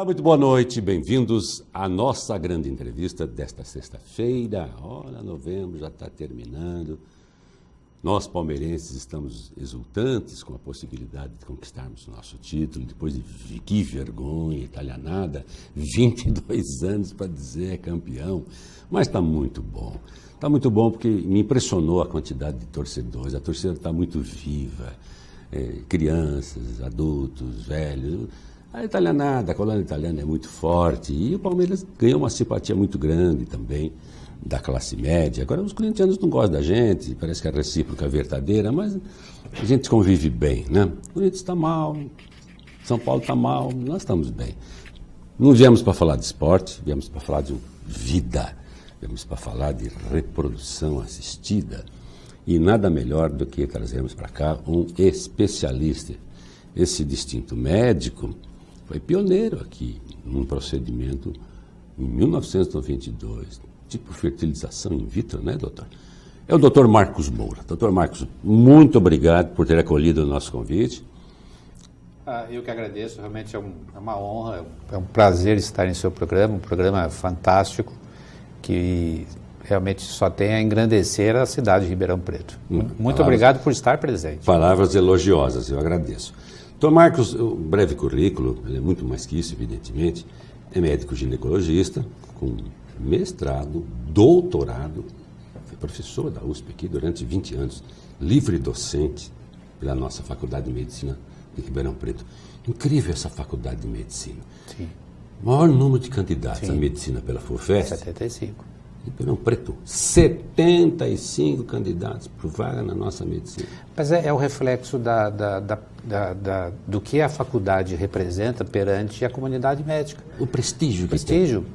Olá, muito boa noite, bem-vindos à nossa grande entrevista desta sexta-feira. Olha, novembro já está terminando. Nós, palmeirenses, estamos exultantes com a possibilidade de conquistarmos o nosso título, depois de que vergonha, italianada, 22 anos para dizer campeão. Mas está muito bom. Está muito bom porque me impressionou a quantidade de torcedores. A torcida está muito viva, crianças, adultos, velhos. A italianada, a colônia italiana é muito forte e o Palmeiras ganhou uma simpatia muito grande também da classe média. Agora, os corintianos não gostam da gente, parece que a recíproca é verdadeira, mas a gente convive bem, né? O Corinthians está mal, São Paulo está mal, nós estamos bem. Não viemos para falar de esporte, viemos para falar de vida, viemos para falar de reprodução assistida e nada melhor do que trazermos para cá um especialista. Esse distinto médico foi pioneiro aqui num procedimento em 1992, tipo fertilização in vitro, né, doutor? É o doutor Marcos Moura. Doutor Marcos, muito obrigado por ter acolhido o nosso convite. Eu que agradeço, realmente é uma honra, é um prazer estar em seu programa, um programa fantástico que realmente só tem a engrandecer a cidade de Ribeirão Preto. Muito obrigado por estar presente. Palavras elogiosas, eu agradeço. Doutor Marcos, um breve currículo, ele é muito mais que isso, evidentemente, é médico ginecologista, com mestrado, doutorado, foi professor da USP aqui durante 20 anos, livre docente pela nossa Faculdade de Medicina de Ribeirão Preto. Incrível essa Faculdade de Medicina. Sim. Maior número de candidatos à medicina pela FUFEST. 75. Ribeirão Preto, 75 candidatos por vaga na nossa medicina. Mas é o reflexo do que a faculdade representa perante a comunidade médica. O prestígio. Prestígio.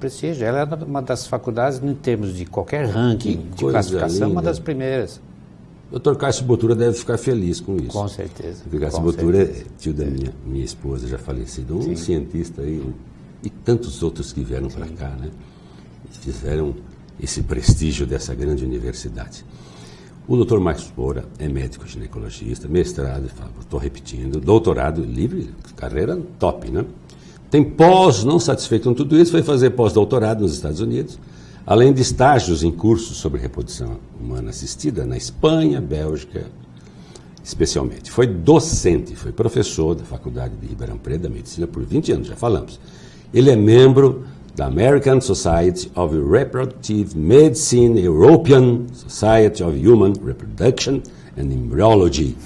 Ela é uma das faculdades, em termos de qualquer ranking de classificação, uma das primeiras. O Dr. Cássio Botura deve ficar feliz com isso. Com certeza. O Cássio Botura é tio da minha esposa, já falecido, um cientista aí, e tantos outros que vieram para cá, né? Fizeram esse prestígio dessa grande universidade. O doutor Marcos Moura é médico ginecologista, mestrado, estou repetindo, doutorado livre, carreira top, né? Tem pós, não satisfeito com tudo isso, foi fazer pós-doutorado nos Estados Unidos, além de estágios em cursos sobre reprodução humana assistida na Espanha, Bélgica, especialmente. Foi docente, foi professor da Faculdade de Ribeirão Preto da Medicina por 20 anos, já falamos. Ele é membro da American Society of Reproductive Medicine, European Society of Human Reproduction and Embryology.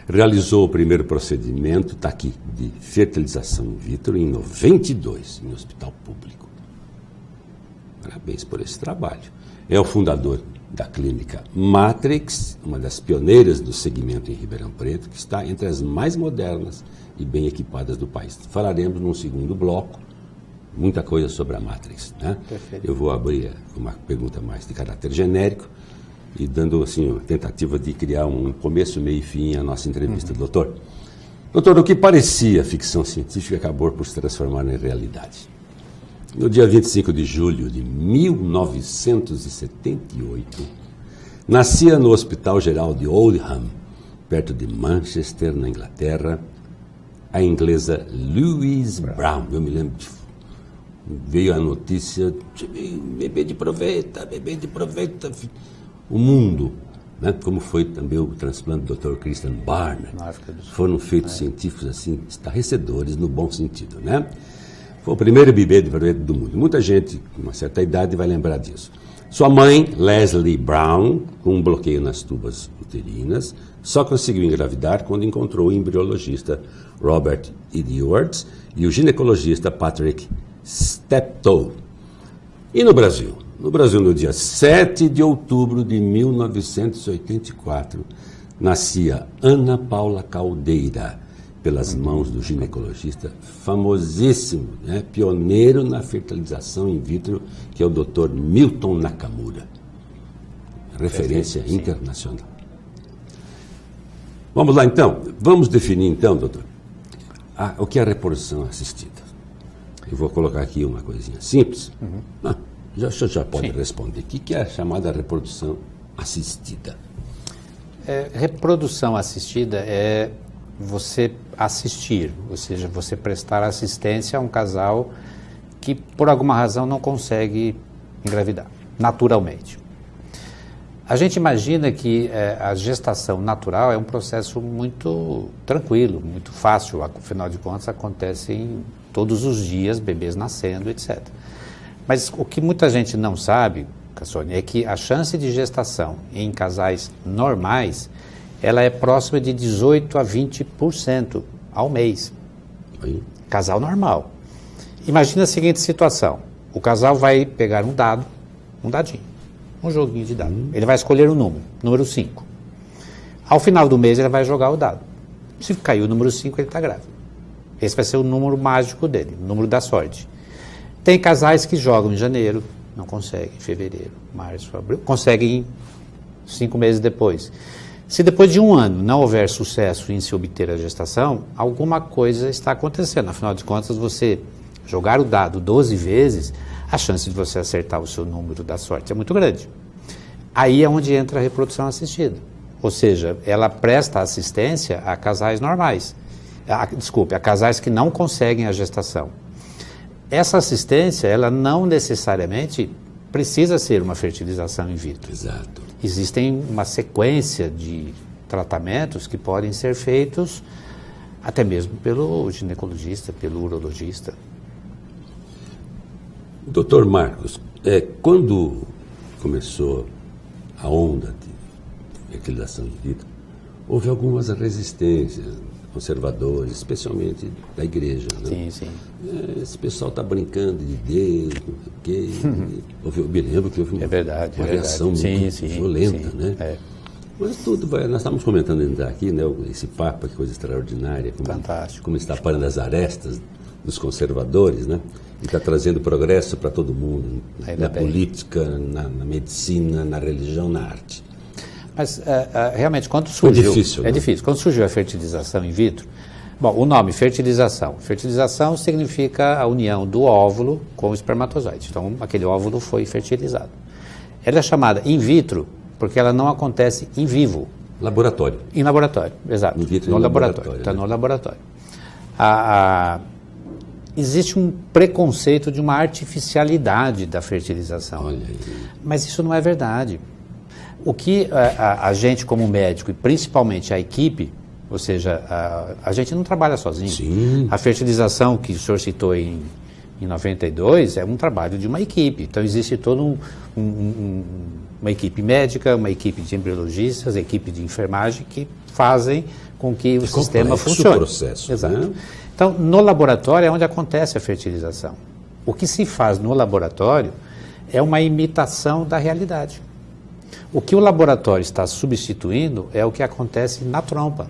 Realizou o primeiro procedimento, está aqui, de fertilização in vitro em 92, em hospital público. Parabéns por esse trabalho. É o fundador da clínica Matrix, uma das pioneiras do segmento em Ribeirão Preto, que está entre as mais modernas e bem equipadas do país. Falaremos num segundo bloco muita coisa sobre a Matrix, né? Perfeito. Eu vou abrir uma pergunta mais de caráter genérico e dando assim uma tentativa de criar um começo, meio e fim à nossa entrevista. Doutor, o que parecia ficção científica acabou por se transformar em realidade. No dia 25 de julho de 1978, nascia no Hospital Geral de Oldham, perto de Manchester, na Inglaterra, a inglesa Louise Brown. Eu me lembro veio a notícia, bebê de proveta, o mundo, né? Como foi também o transplante do Dr. Christian Barnard. Foram feitos científicos assim, estarrecedores no bom sentido, né? Foi o primeiro bebê de proveta do mundo. Muita gente com uma certa idade vai lembrar disso. Sua mãe, Leslie Brown, com um bloqueio nas tubas uterinas, só conseguiu engravidar quando encontrou o embriologista Robert Edwards e o ginecologista Patrick Steptoe. E no Brasil? No Brasil, no dia 7 de outubro de 1984, nascia Ana Paula Caldeira, pelas mãos do ginecologista famosíssimo, né, pioneiro na fertilização in vitro, que é o Dr. Milton Nakamura, referência internacional. Vamos lá então, vamos definir então, doutor, o que é a reprodução assistida. Eu vou colocar aqui uma coisinha simples. Já pode responder. O que é a chamada reprodução assistida? Reprodução assistida é você assistir, ou seja, você prestar assistência a um casal que por alguma razão não consegue engravidar, naturalmente. A gente imagina que a gestação natural é um processo muito tranquilo, muito fácil, afinal de contas acontecem todos os dias, bebês nascendo, etc. Mas o que muita gente não sabe, Cassone, é que a chance de gestação em casais normais, ela é próxima de 18% a 20% ao mês. Aí. Casal normal. Imagina a seguinte situação, o casal vai pegar um dadinho, um joguinho de dado. Ele vai escolher o número 5. Ao final do mês ele vai jogar o dado. Se cair o número 5, ele está grávido. Esse vai ser o número mágico dele, o número da sorte. Tem casais que jogam em janeiro, não conseguem, em fevereiro, março, abril, conseguem 5 meses depois. Se depois de um ano não houver sucesso em se obter a gestação, alguma coisa está acontecendo. Afinal de contas, você jogar o dado 12 vezes, a chance de você acertar o seu número da sorte é muito grande. Aí é onde entra a reprodução assistida. Ou seja, ela presta assistência a casais normais. A casais que não conseguem a gestação. Essa assistência, ela não necessariamente precisa ser uma fertilização in vitro. Exato. Existem uma sequência de tratamentos que podem ser feitos até mesmo pelo ginecologista, pelo urologista. Doutor Marcos, quando começou a onda de fertilização in vitro, houve algumas resistências, conservadores, especialmente da igreja. Né? Sim, sim. Esse pessoal está brincando de Deus, não sei o quê. Eu me lembro que houve uma reação muito violenta, sim, né? Mas tudo vai. Nós estávamos comentando ainda aqui, né? Esse Papa, que coisa extraordinária. Fantástico. Como está parando as arestas dos conservadores, né? E está trazendo progresso para todo mundo, na política, na medicina, na religião, na arte. Mas realmente, quando surgiu... É difícil, né? É difícil. Quando surgiu a fertilização in vitro... Bom, o nome fertilização. Fertilização significa a união do óvulo com o espermatozoide. Então, aquele óvulo foi fertilizado. Ela é chamada in vitro porque ela não acontece em vivo. Laboratório. Em laboratório, exato. In vitro no em laboratório. Está, né? No laboratório. Existe um preconceito de uma artificialidade da fertilização. Olha aí. Mas isso não é verdade. O que a gente como médico e principalmente a equipe, ou seja, a gente não trabalha sozinho. Sim. A fertilização que o senhor citou em 92 é um trabalho de uma equipe. Então existe toda uma equipe médica, uma equipe de embriologistas, equipe de enfermagem que fazem com que o sistema funcione. O processo. Exato. Né? Então, no laboratório é onde acontece a fertilização. O que se faz no laboratório é uma imitação da realidade. O que o laboratório está substituindo é o que acontece na trompa.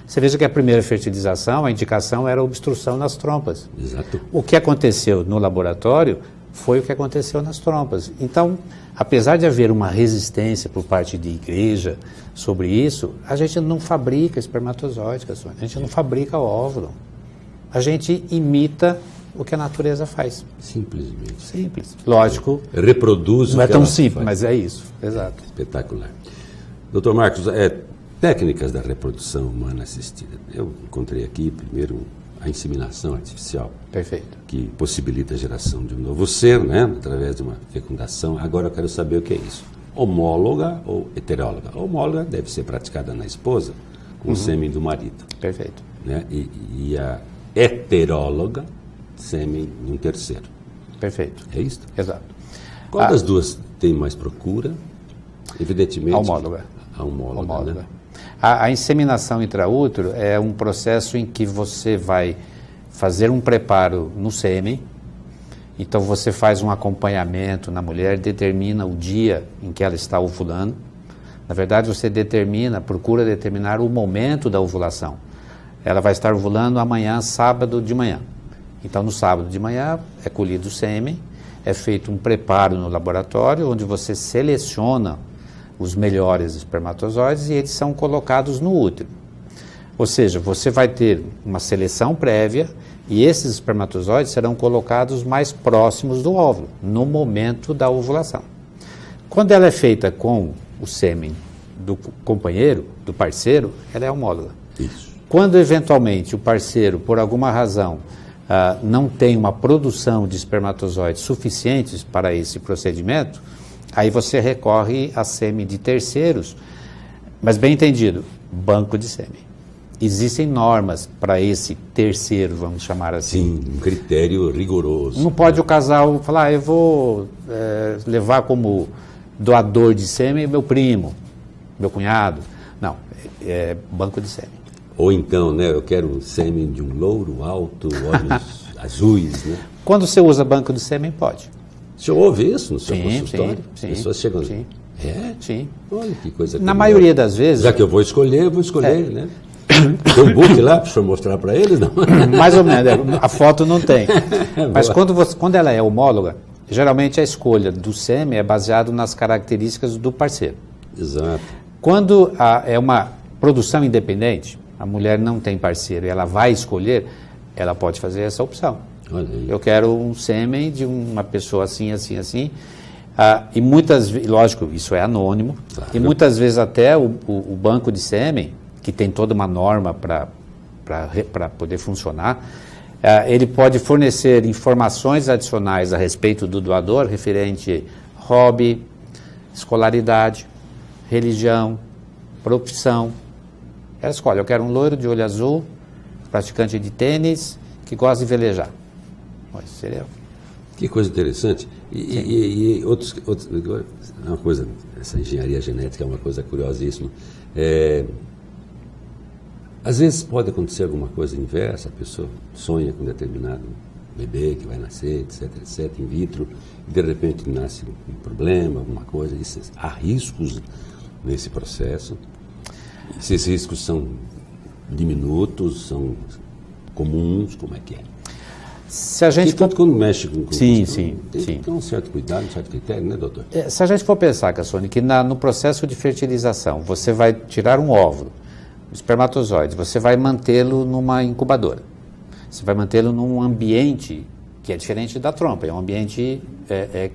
Você veja que a primeira fertilização, a indicação era obstrução nas trompas. Exato. O que aconteceu no laboratório foi o que aconteceu nas trompas. Então, apesar de haver uma resistência por parte de igreja sobre isso, a gente não fabrica espermatozoide, a gente não fabrica óvulo. A gente imita o que a natureza faz. Simplesmente. Simples. Lógico. Reproduz não o é que tão ela simples, faz. mas é isso. Exato. Espetacular. Doutor Marcos, técnicas da reprodução humana assistida. Eu encontrei aqui, primeiro, a inseminação artificial. Perfeito. Que possibilita a geração de um novo ser, né? Através de uma fecundação. Agora eu quero saber o que é isso. Homóloga ou heteróloga? A homóloga deve ser praticada na esposa, com o sêmen do marido. Perfeito. Né? E a heteróloga, sêmen de um terceiro. Perfeito. É isso? Exato. Qual das duas tem mais procura? Evidentemente. A homóloga. A homóloga. Né? A inseminação intraútero é um processo em que você vai fazer um preparo no sêmen, então você faz um acompanhamento na mulher, determina o dia em que ela está ovulando. Na verdade, você procura determinar o momento da ovulação. Ela vai estar ovulando amanhã, sábado de manhã. Então, no sábado de manhã, é colhido o sêmen, é feito um preparo no laboratório, onde você seleciona os melhores espermatozoides e eles são colocados no útero. Ou seja, você vai ter uma seleção prévia e esses espermatozoides serão colocados mais próximos do óvulo, no momento da ovulação. Quando ela é feita com o sêmen do companheiro, do parceiro, ela é homóloga. Isso. Quando eventualmente o parceiro, por alguma razão, não tem uma produção de espermatozoides suficientes para esse procedimento, aí você recorre a sêmen de terceiros, mas bem entendido, banco de sêmen. Existem normas para esse terceiro, vamos chamar assim. Sim, um critério rigoroso. Não pode o casal falar, eu vou levar como doador de sêmen meu primo, meu cunhado. Não, é banco de sêmen. Ou então, né, eu quero um sêmen de um louro alto, olhos azuis, né? Quando você usa banco de sêmen, pode. O senhor ouve isso no seu consultório? Sim. As pessoas chegam... Sim. É? Sim. Olha que coisa... Na maioria das vezes... Já que eu vou escolher, né? Tem um book lá para o senhor mostrar para eles, não? Mais ou menos, a foto não tem. Mas quando ela é homóloga, geralmente a escolha do sêmen é baseado nas características do parceiro. Exato. Quando é uma produção independente, a mulher não tem parceiro e ela vai escolher, ela pode fazer essa opção. Olha aí. Eu quero um sêmen de uma pessoa assim, assim, assim. E muitas vezes, lógico, isso é anônimo, claro. E muitas vezes até o banco de sêmen, que tem toda uma norma para poder funcionar, ele pode fornecer informações adicionais a respeito do doador, referente hobby, escolaridade, religião, profissão. Ela escolhe, eu quero um loiro de olho azul, praticante de tênis, que gosta de velejar. Seria... Que coisa interessante. E outros, uma coisa, essa engenharia genética é uma coisa curiosíssima. Às vezes pode acontecer alguma coisa inversa, a pessoa sonha com um determinado bebê que vai nascer, etc, in vitro, e de repente nasce um problema, alguma coisa. Há riscos nesse processo. Esses riscos são diminutos, são comuns, como é que é? Se a gente for... quando mexe com sim. Tem um certo cuidado, um certo critério, né, doutor? Se a gente for pensar, Cassone, que no processo de fertilização, você vai tirar um óvulo, um espermatozoide, você vai mantê-lo numa incubadora. Você vai mantê-lo num ambiente que é diferente da trompa. É um ambiente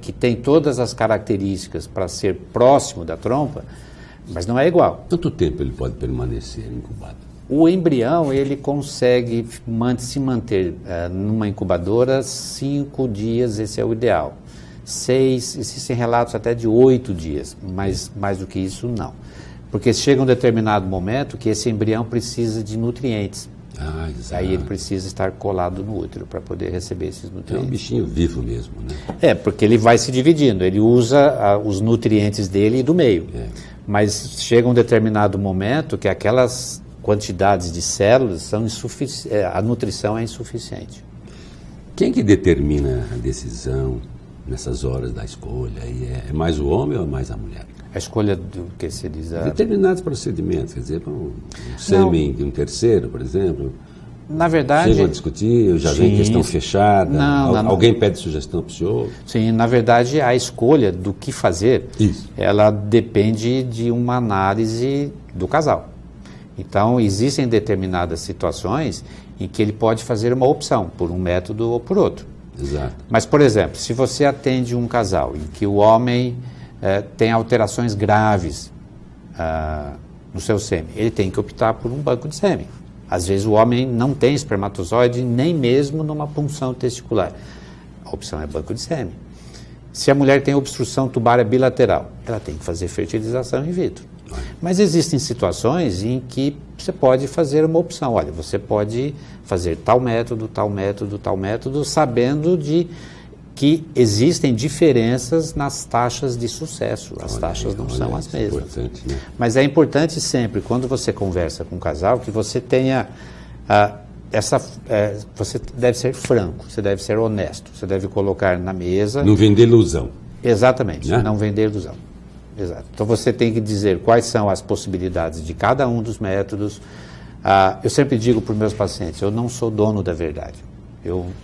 que tem todas as características para ser próximo da trompa, mas não é igual. Quanto tempo ele pode permanecer incubado? O embrião, ele consegue se manter numa incubadora 5 dias, esse é o ideal. 6, existem relatos até de 8 dias, mas mais do que isso, não. Porque chega um determinado momento que esse embrião precisa de nutrientes. Exato. Aí ele precisa estar colado no útero para poder receber esses nutrientes. É um bichinho vivo mesmo, né? Porque ele vai se dividindo, ele usa os nutrientes dele e do meio. Mas chega um determinado momento que aquelas quantidades de células são insuficientes, a nutrição é insuficiente. Quem que determina a decisão nessas horas da escolha? É mais o homem ou é mais a mulher? A escolha do que se diz... Determinados procedimentos, quer dizer, um sêmen de um terceiro, por exemplo... Na verdade... Chegam a discutir, já vem questão fechada, alguém pede sugestão para o senhor? Sim, na verdade, a escolha do que fazer, ela depende de uma análise do casal. Então, existem determinadas situações em que ele pode fazer uma opção, por um método ou por outro. Exato. Mas, por exemplo, se você atende um casal em que o homem tem alterações graves no seu sêmen, ele tem que optar por um banco de sêmen. Às vezes o homem não tem espermatozoide, nem mesmo numa punção testicular. A opção é banco de sêmen. Se a mulher tem obstrução tubária bilateral, ela tem que fazer fertilização in vitro. Mas existem situações em que você pode fazer uma opção. Olha, você pode fazer tal método, sabendo de que existem diferenças nas taxas de sucesso. As taxas não são as mesmas. Né? Mas é importante sempre, quando você conversa com um casal, que você tenha você deve ser franco, você deve ser honesto, você deve colocar na mesa... Não vender ilusão. Exatamente, não vender ilusão. Exato. Então você tem que dizer quais são as possibilidades de cada um dos métodos. Eu sempre digo para os meus pacientes, eu não sou dono da verdade.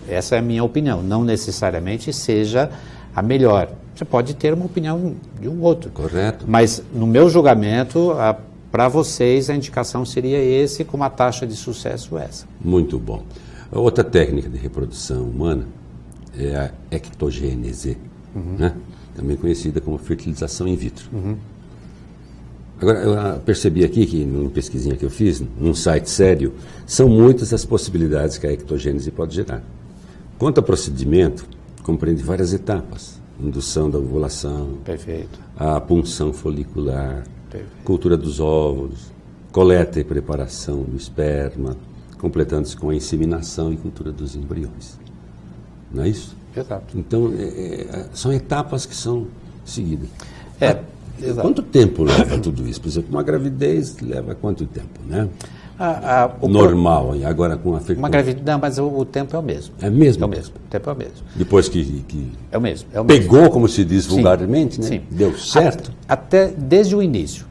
Essa é a minha opinião, não necessariamente seja a melhor. Você pode ter uma opinião de um outro. Correto. Mas no meu julgamento, para vocês a indicação seria esse, com uma taxa de sucesso essa. Muito bom. Outra técnica de reprodução humana é a ectogênese, né? Também conhecida como fertilização in vitro. Agora, eu percebi aqui que, numa pesquisinha que eu fiz, num site sério, são muitas as possibilidades que a ectogênese pode gerar. Quanto ao procedimento, compreende várias etapas. Indução da ovulação, Perfeito. a punção folicular, Perfeito. cultura dos óvulos, coleta e preparação do esperma, completando-se com a inseminação e cultura dos embriões. Não é isso? Exato. Então, são etapas que são seguidas. Exato. Quanto tempo leva tudo isso? Por exemplo, uma gravidez leva quanto tempo, né? Normal, e agora com a Uma gravidez, não, mas o tempo é o mesmo. É mesmo? É o mesmo, o tempo é o mesmo. Depois que É o mesmo. pegou, como se diz vulgarmente, né? Sim. Deu certo? Até desde o início.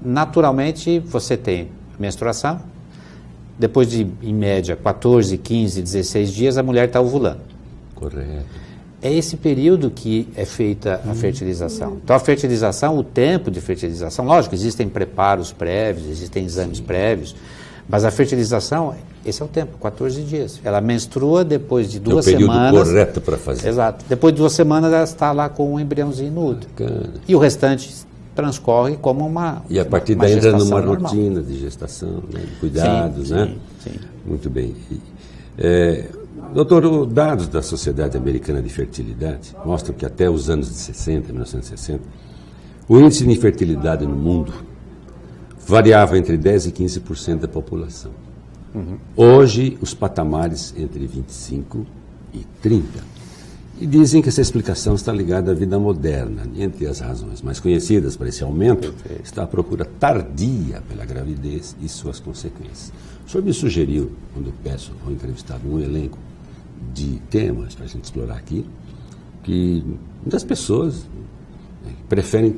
Naturalmente, você tem menstruação, depois de, em média, 14, 15, 16 dias, a mulher está ovulando. Correto. É esse período que é feita a fertilização. Então, a fertilização, o tempo de fertilização, lógico, existem preparos prévios, existem exames prévios, mas a fertilização, esse é o tempo, 14 dias. Ela menstrua depois de 2 semanas. É o período correto para fazer. Exato. Depois de 2 semanas, ela está lá com um embriãozinho no útero. Bacana. E o restante transcorre como uma E a partir daí entra numa rotina de gestação, né, de cuidados, sim, né? Sim. Muito bem. Doutor, os dados da Sociedade Americana de Fertilidade mostram que até os anos de 60, 1960, o índice de infertilidade no mundo variava entre 10% e 15% da população. Hoje, os patamares entre 25% e 30%. E dizem que essa explicação está ligada à vida moderna. Entre as razões mais conhecidas para esse aumento está a procura tardia pela gravidez e suas consequências. O senhor me sugeriu, quando eu peço ao entrevistado um elenco de temas para a gente explorar aqui, que muitas pessoas preferem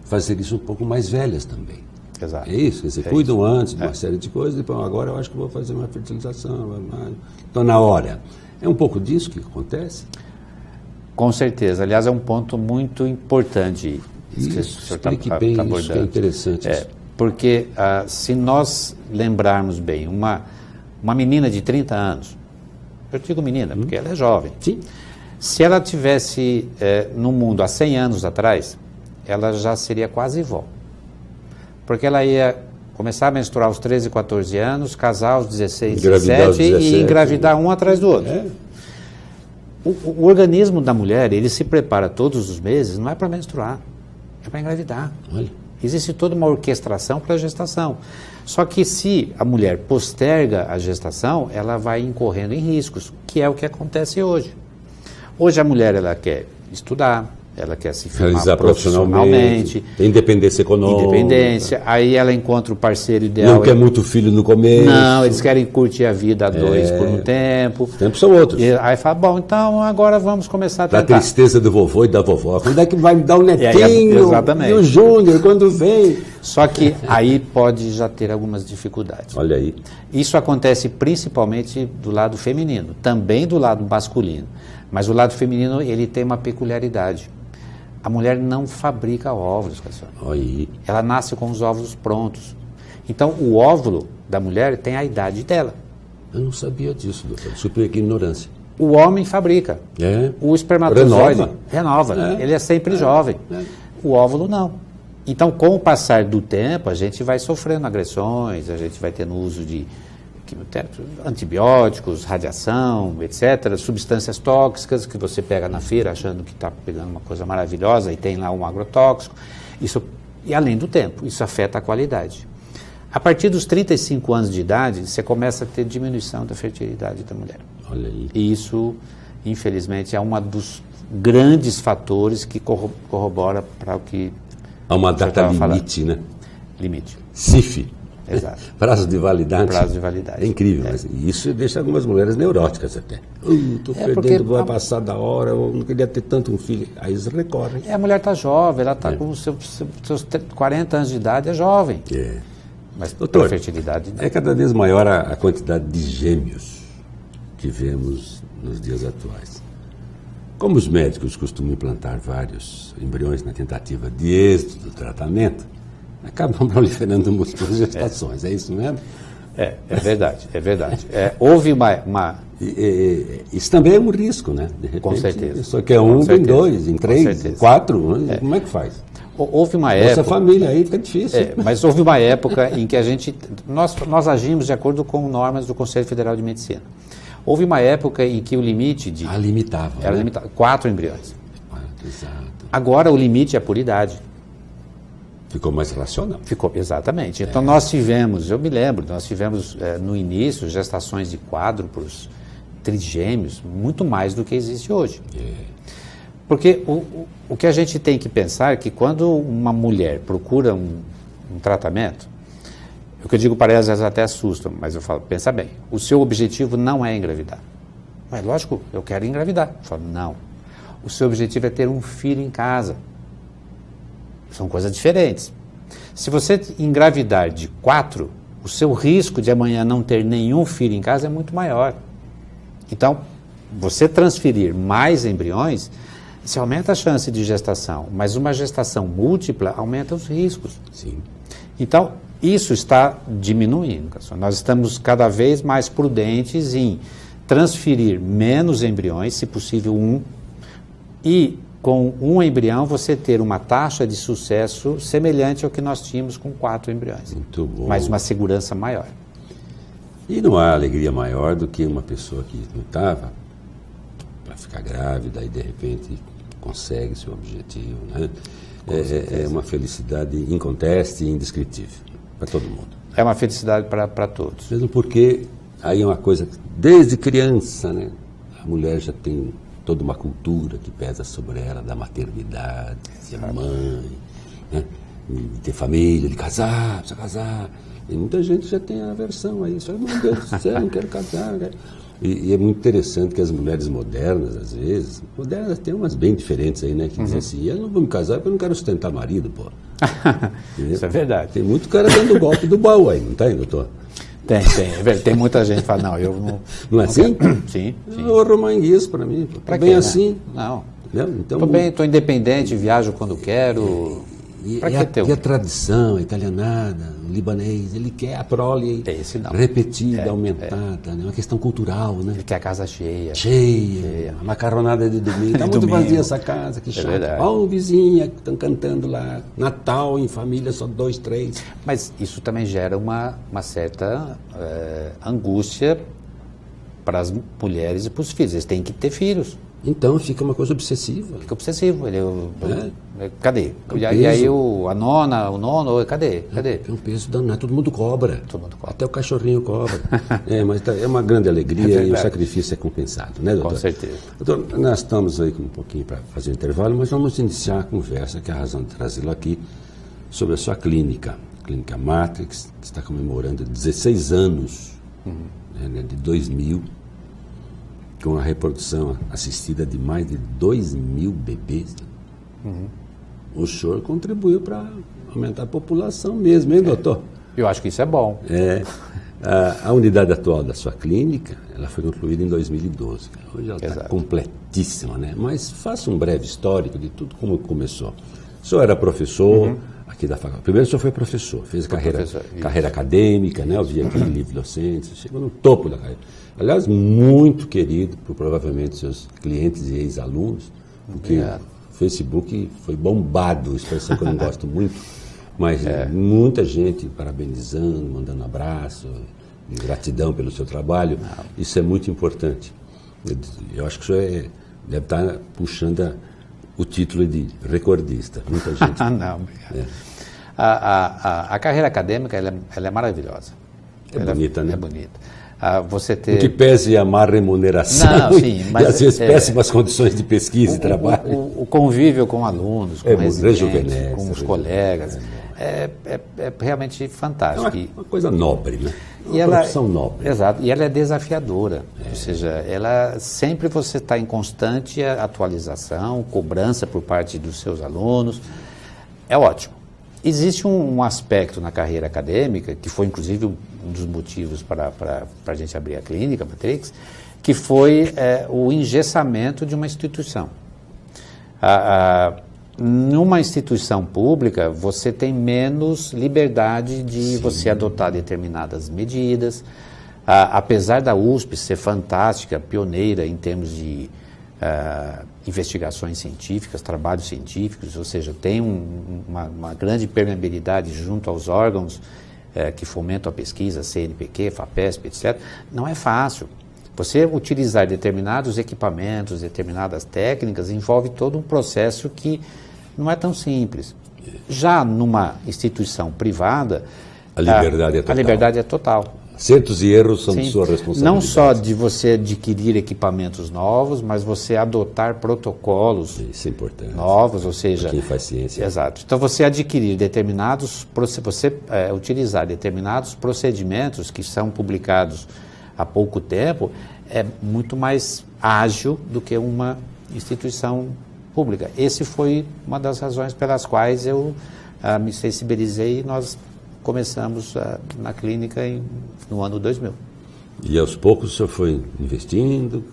fazer isso um pouco mais velhas também. Exato. É isso? Quer dizer, cuidam antes de uma série de coisas, depois, agora eu acho que vou fazer uma fertilização. Então, na hora. É um pouco disso que acontece? Com certeza. Aliás, é um ponto muito importante. Isso, explique bem isso, que é interessante. Porque se nós lembrarmos bem, uma menina de 30 anos, eu digo menina, porque ela é jovem. Sim. Se ela tivesse no mundo há 100 anos atrás, ela já seria quase vó. Porque ela ia começar a menstruar aos 13, 14 anos, casar aos 16, 17 e engravidar um atrás do outro. O organismo da mulher, ele se prepara todos os meses, não é para menstruar, é para engravidar. Olha. Existe toda uma orquestração para a gestação. Só que se a mulher posterga a gestação, ela vai incorrendo em riscos, que é o que acontece hoje. Hoje a mulher, ela quer estudar, ela quer se firmar profissionalmente, tem independência econômica. Independência, aí ela encontra o parceiro ideal. Não quer muito filho no começo. Não, eles querem curtir a vida a dois por um tempo. Os tempos são outros. E aí fala, bom, então agora vamos começar a tentar. Da tristeza do vovô e da vovó. Quando é que vai me dar um netinho? Exatamente. E o Júnior, quando vem? Só que aí pode já ter algumas dificuldades. Olha aí. Isso acontece principalmente do lado feminino, também do lado masculino. Mas o lado feminino, ele tem uma peculiaridade. A mulher não fabrica óvulos, Cassiano. Aí. Ela nasce com os óvulos prontos. Então, o óvulo da mulher tem a idade dela. Eu não sabia disso, doutor. Super ignorância. O homem fabrica. O espermatozoide renova. Ele é sempre jovem. O óvulo não. Então, com o passar do tempo, a gente vai sofrendo agressões, a gente vai tendo uso de antibióticos, radiação, etc., substâncias tóxicas que você pega na feira achando que está pegando uma coisa maravilhosa e tem lá um agrotóxico. Isso, e além do tempo, isso afeta a qualidade. A partir dos 35 anos de idade, você começa a ter diminuição da fertilidade da mulher. Olha aí. E isso, infelizmente, é um dos grandes fatores que corrobora para o que há uma data limite, né? Limite. CIF. Exato. Prazo de validade. Prazo de validade. É incrível, mas isso deixa algumas mulheres neuróticas até. Estou perdendo, vai passar da hora, eu não queria ter tanto um filho. Aí eles recorrem. A mulher está jovem, ela está com os seus 40 anos de idade, é jovem. Mas, doutor, a fertilidade... É cada vez maior a quantidade de gêmeos que vemos nos dias atuais. Como os médicos costumam implantar vários embriões na tentativa de êxito do tratamento, acabam proliferando múltiplas gestações, é isso mesmo? É verdade, é verdade. Houve uma... Isso também é um risco, né? De repente, com certeza. Só que em 1, em 2, em 3, em 4, como é que faz? Houve uma Nossa época... família aí fica difícil. Mas houve uma época em que nós agimos de acordo com normas do Conselho Federal de Medicina. Houve uma época em que o limite de... Limitava. Era limitado, 4 embriões. Exato. Agora o limite é por idade. Ficou mais racional. Ficou, exatamente. Então nós tivemos, eu me lembro, no início gestações de quádruplos, trigêmeos, muito mais do que existe hoje. Porque o que a gente tem que pensar é que quando uma mulher procura um tratamento, o que eu digo para elas até assusta, mas eu falo, pensa bem, o seu objetivo não é engravidar. Mas lógico, eu quero engravidar. Eu falo, não. O seu objetivo é ter um filho em casa. São coisas diferentes. Se você engravidar de 4, o seu risco de amanhã não ter nenhum filho em casa é muito maior. Então, você transferir mais embriões, isso aumenta a chance de gestação, mas uma gestação múltipla aumenta os riscos. Sim. Então, isso está diminuindo. Nós estamos cada vez mais prudentes em transferir menos embriões, se possível um, e com um embrião você ter uma taxa de sucesso semelhante ao que nós tínhamos com 4 embriões. Muito bom. Mas uma segurança maior. E não há alegria maior do que uma pessoa que lutava para ficar grávida e de repente consegue seu objetivo, né? É uma felicidade inconteste e indescritível para todo mundo. É uma felicidade para todos. Mesmo porque aí é uma coisa, desde criança, né? A mulher já tem toda uma cultura que pesa sobre ela, da maternidade, de ser mãe, né? De ter família, de casar, precisa casar. E muita gente já tem aversão a isso. Meu Deus do céu, não quero casar. Não quero. E é muito interessante que as mulheres modernas, às vezes, modernas tem umas bem diferentes aí, né? Que dizem assim, eu não vou me casar porque eu não quero sustentar marido, pô. Isso é verdade. Tem muito cara dando golpe do baú aí, não tem, doutor? Tem muita gente que fala, não, eu não... Não é assim? Sim. Eu romangueço para mim. Para bem quê, assim. Né? Não. Então, Estou bem, estou independente, viajo quando quero. E a tradição, a italianada, o libanês, ele quer a prole repetida, aumentada, né? Uma questão cultural, né? Ele quer a casa cheia. Cheia. A macarronada de domingo. Está muito vazia essa casa, que chato. Ó, vizinha, que estão cantando lá. Natal em família, só 2, 3. Mas isso também gera uma certa angústia para as mulheres e para os filhos. Eles têm que ter filhos. Então fica uma coisa obsessiva. Fica obsessivo. Cadê? E aí a nona, o nono, cadê? É um peso danado, todo mundo cobra. Todo mundo cobra. Até o cachorrinho cobra. Mas é uma grande alegria e o sacrifício é compensado, né, doutor? Com certeza. Doutor, nós estamos aí com um pouquinho para fazer o intervalo, mas vamos iniciar a conversa, que é a razão de trazê-lo aqui, sobre a sua clínica, a Clínica Matrix, que está comemorando 16 anos, né, de 2000, com a reprodução assistida de mais de 2.000 bebês. O senhor contribuiu para aumentar a população mesmo, hein, doutor? Eu acho que isso é bom. A unidade atual da sua clínica, ela foi concluída em 2012. Hoje ela está completíssima, né? Mas faça um breve histórico de tudo como começou. O senhor era professor aqui da faculdade. Primeiro o senhor foi professor, fez carreira acadêmica, né? Eu vi aqui livre docente, chegou no topo da carreira. Aliás, muito querido por provavelmente seus clientes e ex-alunos, porque o Facebook foi bombado, expressão que eu não gosto muito, mas muita gente parabenizando, mandando abraço, gratidão pelo seu trabalho. Isso é muito importante. Eu acho que o senhor deve estar puxando o título de recordista. Muita gente. Não, obrigado. A carreira acadêmica ela é maravilhosa. Bonita, né? É bonita. Você ter... O que pese a má remuneração mas e às vezes péssimas condições de pesquisa e trabalho. O convívio com alunos, com residentes, com os colegas, é realmente fantástico. É uma coisa nobre, né? Uma profissão nobre. Exato, e ela é desafiadora, ou seja, sempre você está em constante atualização, cobrança por parte dos seus alunos, é ótimo. Existe um aspecto na carreira acadêmica, que foi inclusive um dos motivos para a gente abrir a clínica Matrix, que foi o engessamento de uma instituição. Numa instituição pública, você tem menos liberdade de você adotar determinadas medidas. Apesar da USP ser fantástica, pioneira em termos de investigações científicas, trabalhos científicos, ou seja, tem uma grande permeabilidade junto aos órgãos que fomentam a pesquisa, CNPq, FAPESP, etc. Não é fácil. Você utilizar determinados equipamentos, determinadas técnicas, envolve todo um processo que não é tão simples. Já numa instituição privada, a liberdade é total. A liberdade é total. Acertos e erros são de sua responsabilidade. Não só de você adquirir equipamentos novos, você adotar protocolos Isso é importante. novos, ou seja... Quem faz ciência. Exato. Então, você adquirir utilizar determinados procedimentos que são publicados há pouco tempo é muito mais ágil do que uma instituição pública. Esse foi uma das razões pelas quais eu me sensibilizei e nós começamos na clínica no ano 2000. E aos poucos o senhor foi investindo.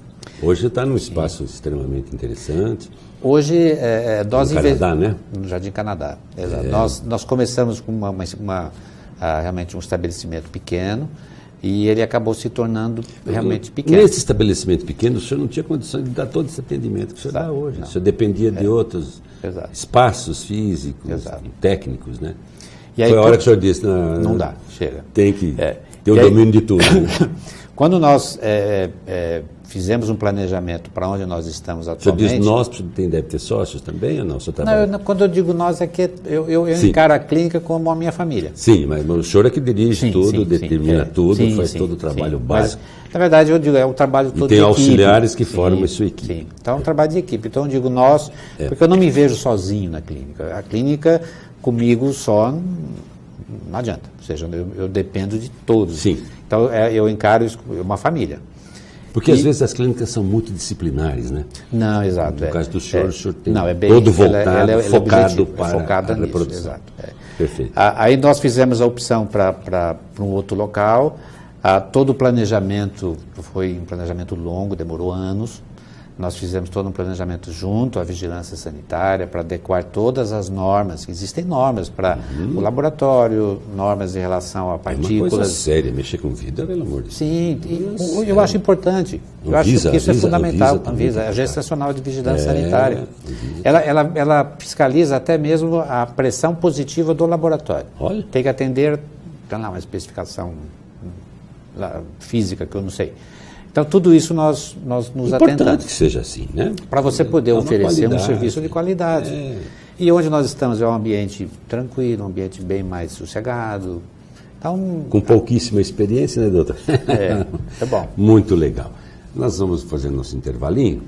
Hoje está num espaço extremamente interessante. Hoje, no Canadá, né? No Jardim Canadá, exato. Nós começamos com realmente um estabelecimento pequeno e ele acabou se tornando realmente pequeno. Nesse estabelecimento pequeno, o senhor não tinha condições de dar todo esse atendimento que o senhor dá hoje. Não. O senhor dependia de outros espaços físicos, técnicos, né? E aí, foi a hora que o senhor disse, não dá, chega. Tem que ter o domínio de tudo. Quando nós fizemos um planejamento para onde nós estamos atualmente... O senhor diz nós, deve ter sócios também ou não? Não, quando eu digo nós, é que eu encaro a clínica como a minha família. Sim, mas o senhor é que dirige tudo, determina tudo, faz todo o trabalho básico. Mas, na verdade, eu digo, é um trabalho todo de equipe. E tem auxiliares que formam a sua equipe. Sim, então é um trabalho de equipe. Então eu digo nós, porque eu não me vejo sozinho na clínica. A clínica... Comigo só não adianta, ou seja, eu dependo de todos. Sim. Então eu encaro isso como uma família. Porque às vezes as clínicas são multidisciplinares, né? Não, exato. No caso do senhor, o senhor tem todo voltado, focado para a reprodução. Nisso, exato. Perfeito. Aí nós fizemos a opção para um outro local. Todo o planejamento foi um planejamento longo, demorou anos. Nós fizemos todo um planejamento junto à vigilância sanitária para adequar todas as normas. Existem normas para o laboratório, normas em relação a partículas. É uma coisa séria, mexer com vida, pelo amor de Deus. Sim, eu acho importante. Eu acho que isso é fundamental. Anvisa, a Agência Nacional de Vigilância Sanitária. Ela fiscaliza até mesmo a pressão positiva do laboratório. Olha. Tem que atender, uma especificação física que eu não sei. Então, tudo isso nós nos atentamos. Importante que seja assim, né? Para você poder oferecer um serviço de qualidade. E onde nós estamos é um ambiente tranquilo, um ambiente bem mais sossegado. Então, com pouquíssima experiência, né, doutor? É bom. Muito legal. Nós vamos fazer nosso intervalinho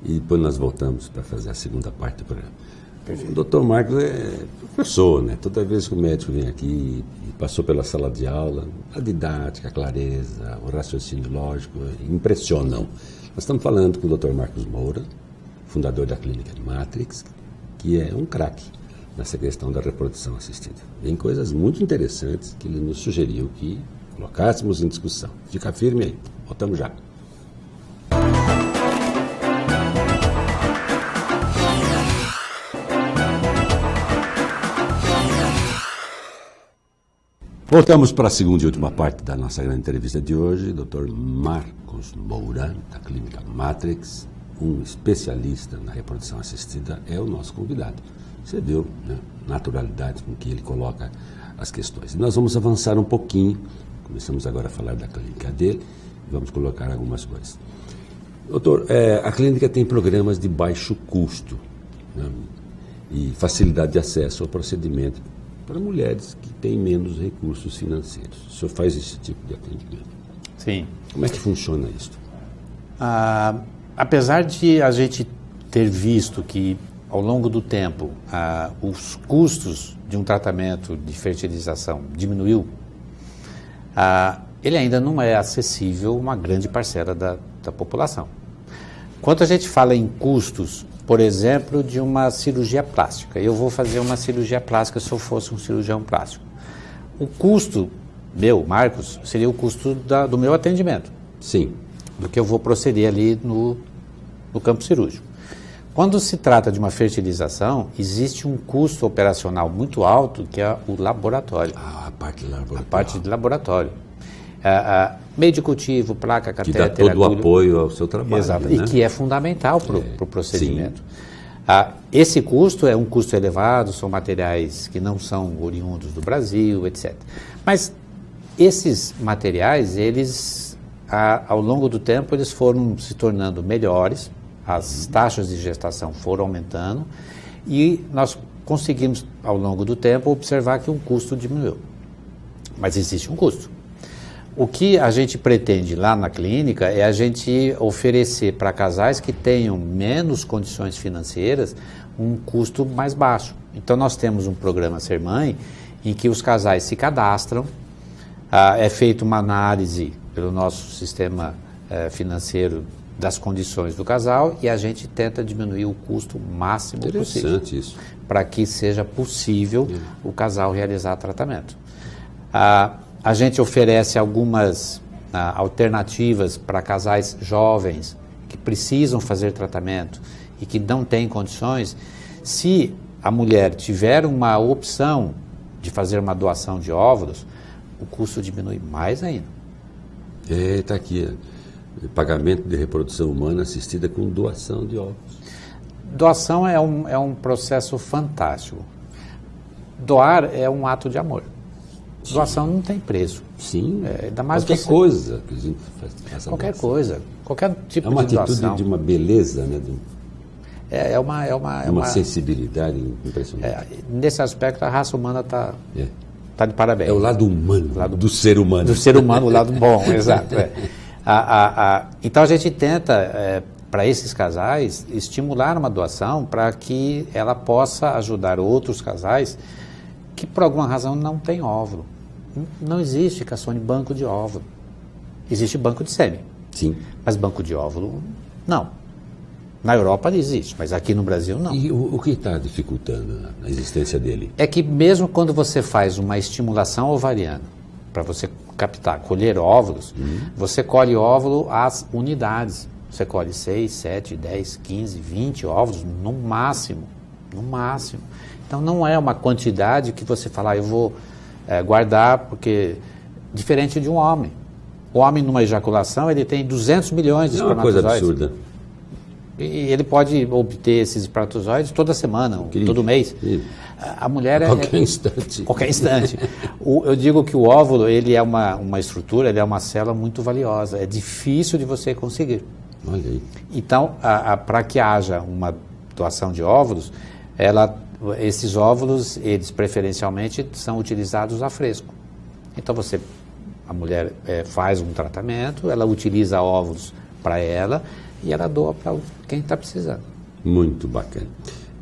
e depois nós voltamos para fazer a segunda parte do programa. Perfeito. O doutor Marcos é professor, né? Toda vez que o médico vem aqui e passou pela sala de aula, a didática, a clareza, o raciocínio lógico impressionam. Nós estamos falando com o doutor Marcos Moura, fundador da Clínica Matrix, que é um craque nessa questão da reprodução assistida. Tem coisas muito interessantes que ele nos sugeriu que colocássemos em discussão. Fica firme aí. Voltamos já. Voltamos para a segunda e última parte da nossa grande entrevista de hoje. Dr. Marcos Moura, da Clínica Matrix, um especialista na reprodução assistida, é o nosso convidado. Você viu, né, naturalidade com que ele coloca as questões. E nós vamos avançar um pouquinho, começamos agora a falar da clínica dele, e vamos colocar algumas coisas. Doutor, a clínica tem programas de baixo custo, né, e facilidade de acesso ao procedimento para mulheres que têm menos recursos financeiros. O senhor faz esse tipo de atendimento? Sim. Como é que funciona isso? Apesar de a gente ter visto que, ao longo do tempo, os custos de um tratamento de fertilização diminuiu, ele ainda não é acessível a uma grande parcela da população. Quando a gente fala em custos, por exemplo, de uma cirurgia plástica, eu vou fazer uma cirurgia plástica se eu fosse um cirurgião plástico. O custo meu, Marcos, seria o custo do meu atendimento. Sim. Do que eu vou proceder ali no campo cirúrgico. Quando se trata de uma fertilização, existe um custo operacional muito alto, que é o laboratório. A parte de laboratório. A parte de laboratório. meio de cultivo, placa, Que catéter, dá todo o agulha. apoio ao seu trabalho. Exato, né? e que é fundamental para o procedimento. Esse custo é um custo elevado, são materiais que não são oriundos do Brasil, etc. Mas esses materiais, eles, ao longo do tempo, eles foram se tornando melhores, as taxas de gestação foram aumentando e nós conseguimos, ao longo do tempo, observar que o custo diminuiu. Mas existe um custo. O que a gente pretende lá na clínica é a gente oferecer para casais que tenham menos condições financeiras um custo mais baixo. Então, nós temos um programa Ser Mãe em que os casais se cadastram, é feita uma análise pelo nosso sistema financeiro das condições do casal e a gente tenta diminuir o custo máximo possível. Interessante isso. Para que seja possível o casal realizar tratamento. A gente oferece algumas alternativas para casais jovens que precisam fazer tratamento e que não têm condições. Se a mulher tiver uma opção de fazer uma doação de óvulos, o custo diminui mais ainda. Está aqui, pagamento de reprodução humana assistida com doação de óvulos. Doação é um processo fantástico. Doar é um ato de amor. Doação não tem preço. Sim, ainda mais qualquer coisa que a gente faça. Qualquer coisa, qualquer tipo de doação. É uma atitude de uma beleza, né? É uma sensibilidade impressionante. Nesse aspecto, a raça humana está de parabéns. É o lado humano, do ser humano. Do ser humano, o lado bom, exato. Então, a gente tenta, para esses casais, estimular uma doação para que ela possa ajudar outros casais que, por alguma razão, não têm óvulo. Não existe, Cassone, banco de óvulo. Existe banco de sêmen. Sim. Mas banco de óvulo, não. Na Europa existe, mas aqui no Brasil não. E o que está dificultando a existência dele? É que mesmo quando você faz uma estimulação ovariana, para você captar, colher óvulos, você colhe óvulo às unidades. Você colhe 6, 7, 10, 15, 20 óvulos no máximo. No máximo. Então não é uma quantidade que você fala, eu vou guardar, porque diferente de um homem. O homem numa ejaculação, ele tem 200 milhões de espermatozoides. É uma coisa absurda. E ele pode obter esses espermatozoides toda semana, todo mês. A mulher qualquer instante. Qualquer instante. Eu digo que o óvulo, ele é uma estrutura, ele é uma célula muito valiosa. É difícil de você conseguir. Olha aí. Então, para que haja uma doação de óvulos, esses óvulos, eles preferencialmente são utilizados a fresco. Então, a mulher faz um tratamento, ela utiliza óvulos para ela e ela doa para quem está precisando. Muito bacana.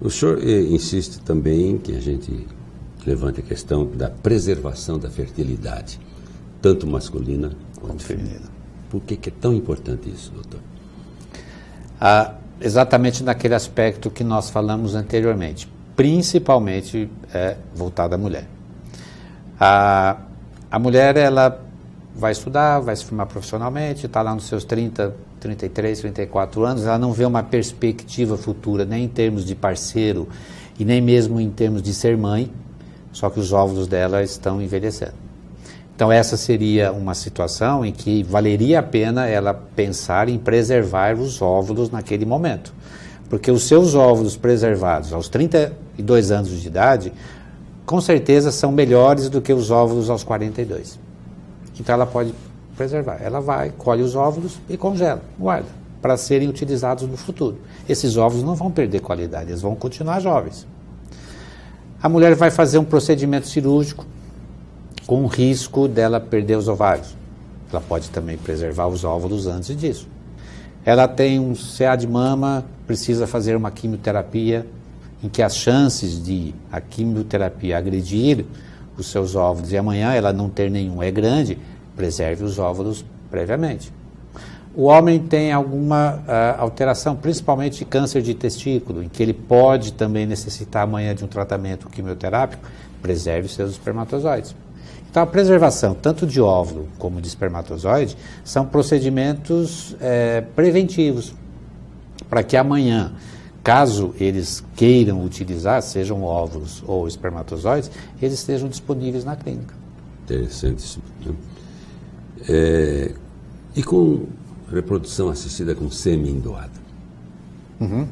O senhor insiste também que a gente levante a questão da preservação da fertilidade, tanto masculina quanto feminina. Por que é tão importante isso, doutor? Exatamente naquele aspecto que nós falamos anteriormente, principalmente voltado à mulher. A mulher, ela vai estudar, vai se formar profissionalmente, está lá nos seus 30, 33, 34 anos, ela não vê uma perspectiva futura, nem em termos de parceiro e nem mesmo em termos de ser mãe, só que os óvulos dela estão envelhecendo. Então essa seria uma situação em que valeria a pena ela pensar em preservar os óvulos naquele momento, porque os seus óvulos preservados aos 32 anos de idade, com certeza são melhores do que os óvulos aos 42. Então ela pode preservar. Ela vai, colhe os óvulos e congela, guarda, para serem utilizados no futuro. Esses óvulos não vão perder qualidade, eles vão continuar jovens. A mulher vai fazer um procedimento cirúrgico com o risco dela perder os ovários. Ela pode também preservar os óvulos antes disso. Ela tem um CA de mama, precisa fazer uma quimioterapia, em que as chances de a quimioterapia agredir os seus óvulos e amanhã ela não ter nenhum é grande, preserve os óvulos previamente. O homem tem alguma alteração, principalmente de câncer de testículo, em que ele pode também necessitar amanhã de um tratamento quimioterápico, preserve seus espermatozoides. Então a preservação tanto de óvulo como de espermatozoide são procedimentos preventivos, para que amanhã, caso eles queiram utilizar, sejam óvulos ou espermatozoides, eles estejam disponíveis na clínica. Interessante isso. E com reprodução assistida com sêmen doado? Uhum.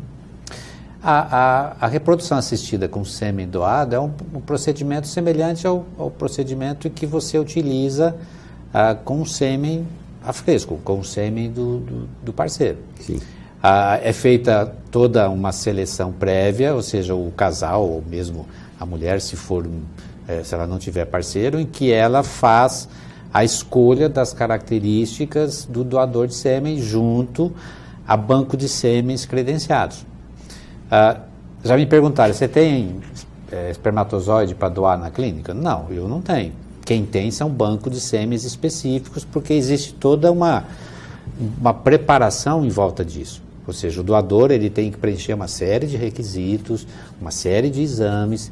A reprodução assistida com sêmen doado é um procedimento semelhante ao procedimento que você utiliza com sêmen a fresco, com o sêmen do parceiro. Sim. É feita toda uma seleção prévia, ou seja, o casal ou mesmo a mulher, se ela não tiver parceiro, em que ela faz a escolha das características do doador de sêmen junto a banco de sêmens credenciados. Já me perguntaram, você tem espermatozoide para doar na clínica? Não, eu não tenho. Quem tem são bancos de sêmens específicos, porque existe toda uma preparação em volta disso. Ou seja, o doador ele tem que preencher uma série de requisitos, uma série de exames,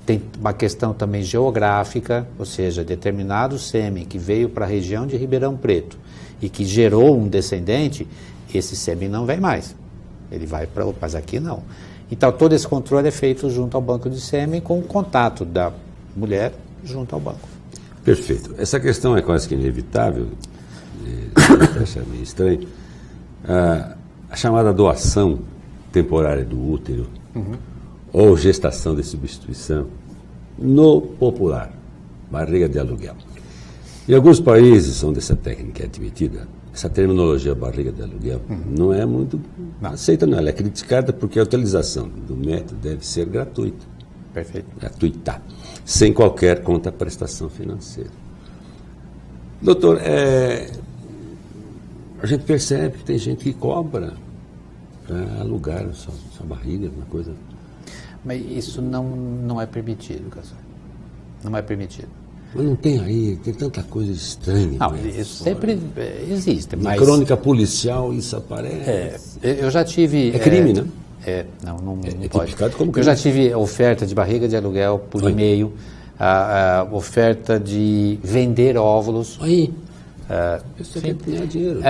tem uma questão também geográfica, ou seja, determinado sêmen que veio para a região de Ribeirão Preto e que gerou um descendente, esse sêmen não vem mais. Ele vai para outro, mas aqui não. Então, todo esse controle é feito junto ao banco de sêmen com o contato da mulher junto ao banco. Perfeito. Essa questão é quase que inevitável, acha meio estranho. A chamada doação temporária do útero ou gestação de substituição, no popular, barriga de aluguel. Em alguns países onde essa técnica é admitida, essa terminologia barriga de aluguel não é muito aceita, não. Ela é criticada porque a utilização do método deve ser gratuita. Perfeito. Gratuita, sem qualquer contraprestação financeira. Doutor, a gente percebe que tem gente que cobra para alugar sua barriga, uma coisa. Mas isso não é permitido, Casal. Não é permitido. Mas não tem aí, tem tanta coisa estranha. Não, isso sempre existe. Na crônica policial isso aparece. Eu já tive... É crime, né? Não pode. Tipicado como crime. Eu já tive oferta de barriga de aluguel por e-mail, oferta de vender óvulos. Aí. Isso é ganhar dinheiro.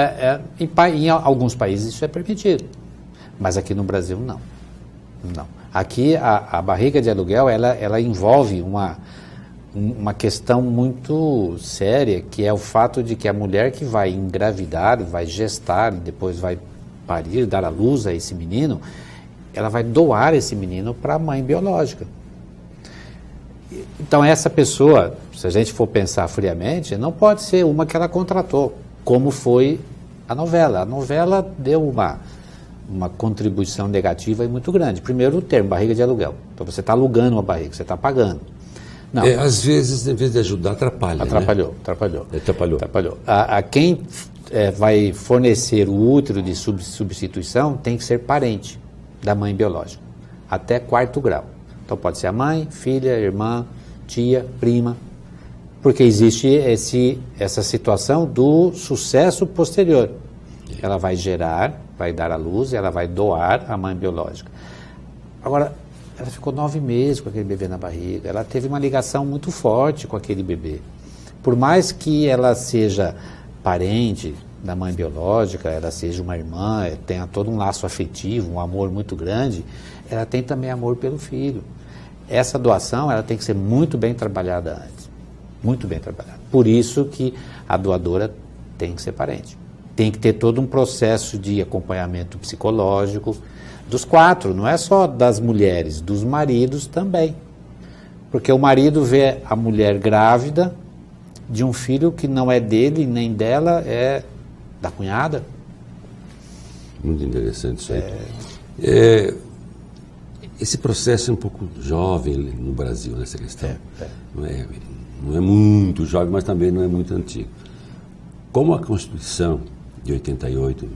Em alguns países isso é permitido, mas aqui no Brasil não. Aqui a barriga de aluguel ela envolve uma questão muito séria, que é o fato de que a mulher que vai engravidar, vai gestar e depois vai parir, dar à luz a esse menino, ela vai doar esse menino para a mãe biológica. Então essa pessoa, se a gente for pensar friamente, não pode ser uma que ela contratou, como foi a novela. A novela deu uma contribuição negativa e muito grande. Primeiro o termo, barriga de aluguel. Então você está alugando uma barriga, você está pagando. Não. Às vezes, em vez de ajudar, atrapalha. Atrapalhou. Quem vai fornecer o útero de substituição tem que ser parente da mãe biológica, até 4º grau. Então pode ser a mãe, filha, irmã, tia, prima, porque existe essa situação do sucesso posterior. Ela vai gerar, vai dar à luz, ela vai doar a mãe biológica. Agora, ela ficou 9 meses com aquele bebê na barriga, ela teve uma ligação muito forte com aquele bebê. Por mais que ela seja parente da mãe biológica, ela seja uma irmã, tenha todo um laço afetivo, um amor muito grande, ela tem também amor pelo filho. Essa doação ela tem que ser muito bem trabalhada antes, muito bem trabalhada. Por isso que a doadora tem que ser parente. Tem que ter todo um processo de acompanhamento psicológico dos 4, não é só das mulheres, dos maridos também. Porque o marido vê a mulher grávida de um filho que não é dele nem dela, é da cunhada. Muito interessante isso aí. Esse processo é um pouco jovem no Brasil, nessa questão. Não é muito jovem, mas também não é muito antigo. Como a Constituição de 88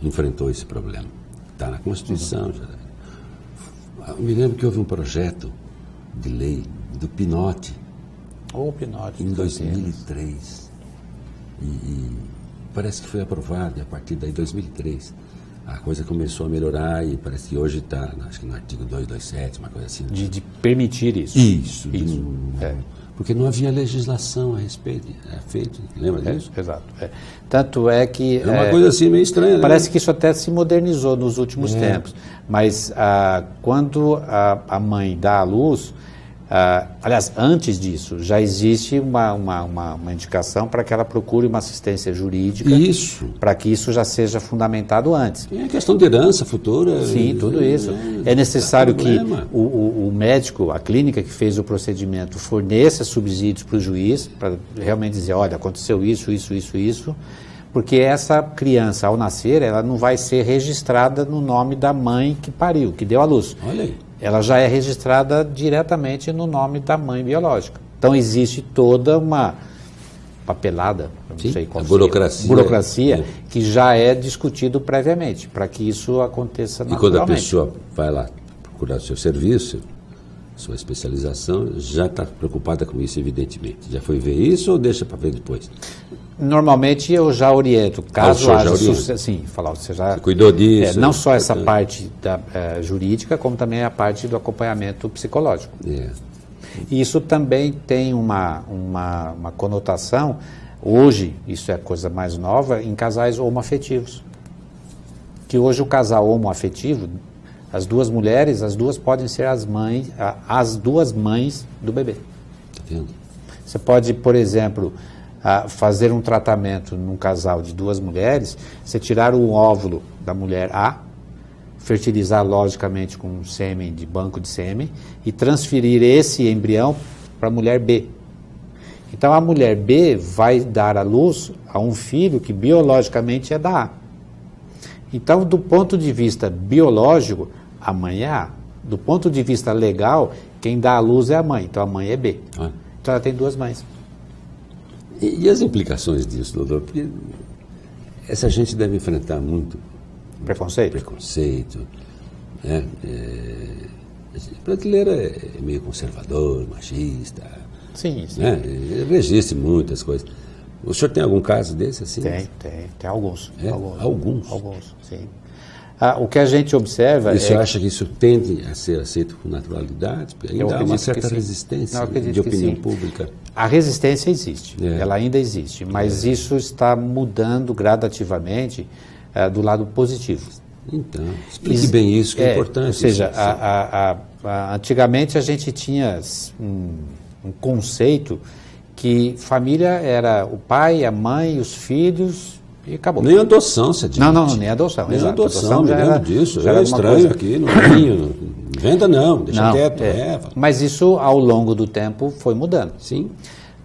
enfrentou esse problema? Está na Constituição. Já. Eu me lembro que houve um projeto de lei do Pinotti. Pinotti. Em 2003. E parece que foi aprovado, e a partir daí, 2003, a coisa começou a melhorar e parece que hoje está, acho que no artigo 227, uma coisa assim. De permitir isso. Isso. Porque não havia legislação a respeito, feito, lembra disso? Exato. Tanto é que... É uma coisa assim meio estranha. Parece que isso até se modernizou nos últimos tempos, mas quando a mãe dá à luz, Aliás, antes disso, já existe uma indicação para que ela procure uma assistência jurídica. Isso. Para que isso já seja fundamentado antes. É questão de herança futura. Sim, tudo isso. É necessário que o médico, a clínica que fez o procedimento, forneça subsídios para o juiz, para realmente dizer, olha, aconteceu isso, porque essa criança, ao nascer, ela não vai ser registrada no nome da mãe que pariu, que deu à luz. Olha aí. Ela já é registrada diretamente no nome da mãe biológica. Então existe toda uma papelada, não sei qual burocracia que já é discutido previamente, para que isso aconteça naturalmente. E quando a pessoa vai lá procurar o seu serviço, sua especialização, já está preocupada com isso, evidentemente. Já foi ver isso ou deixa para ver depois? Normalmente eu já oriento, caso haja você já cuidou disso. Não só essa parte jurídica, como também a parte do acompanhamento psicológico. E isso também tem uma conotação, hoje, isso é a coisa mais nova, em casais homoafetivos. Que hoje o casal homoafetivo, as duas mulheres, as duas podem ser as duas mães do bebê. Tá vendo? Você pode, por exemplo, fazer um tratamento num casal de duas mulheres, você tirar o óvulo da mulher A, fertilizar logicamente com um sêmen de banco de sêmen e transferir esse embrião para a mulher B. Então a mulher B vai dar à luz a um filho que biologicamente é da A. Então, do ponto de vista biológico, a mãe é A. Do ponto de vista legal, quem dá à luz é a mãe, então a mãe é B. Então ela tem duas mães. E as implicações disso, doutor? Porque essa gente deve enfrentar muito preconceito. Né? O brasileiro é meio conservador, machista. Sim. Né? Resiste muitas coisas. O senhor tem algum caso desse assim? Tem alguns. Alguns, sim. O que a gente observa e o senhor acha que isso tende a ser aceito com naturalidade? Porque ainda há uma certa resistência de opinião pública. A resistência existe, ela ainda existe, mas isso está mudando gradativamente do lado positivo. Então, explique bem isso, que é importante. Ou seja, antigamente a gente tinha um conceito que família era o pai, a mãe, os filhos e acabou. Nem adoção, você diz. Não, nem adoção. Nem adoção, me lembro disso. É estranho aqui, não venda não, deixa quieto. Mas isso, ao longo do tempo, foi mudando. Sim.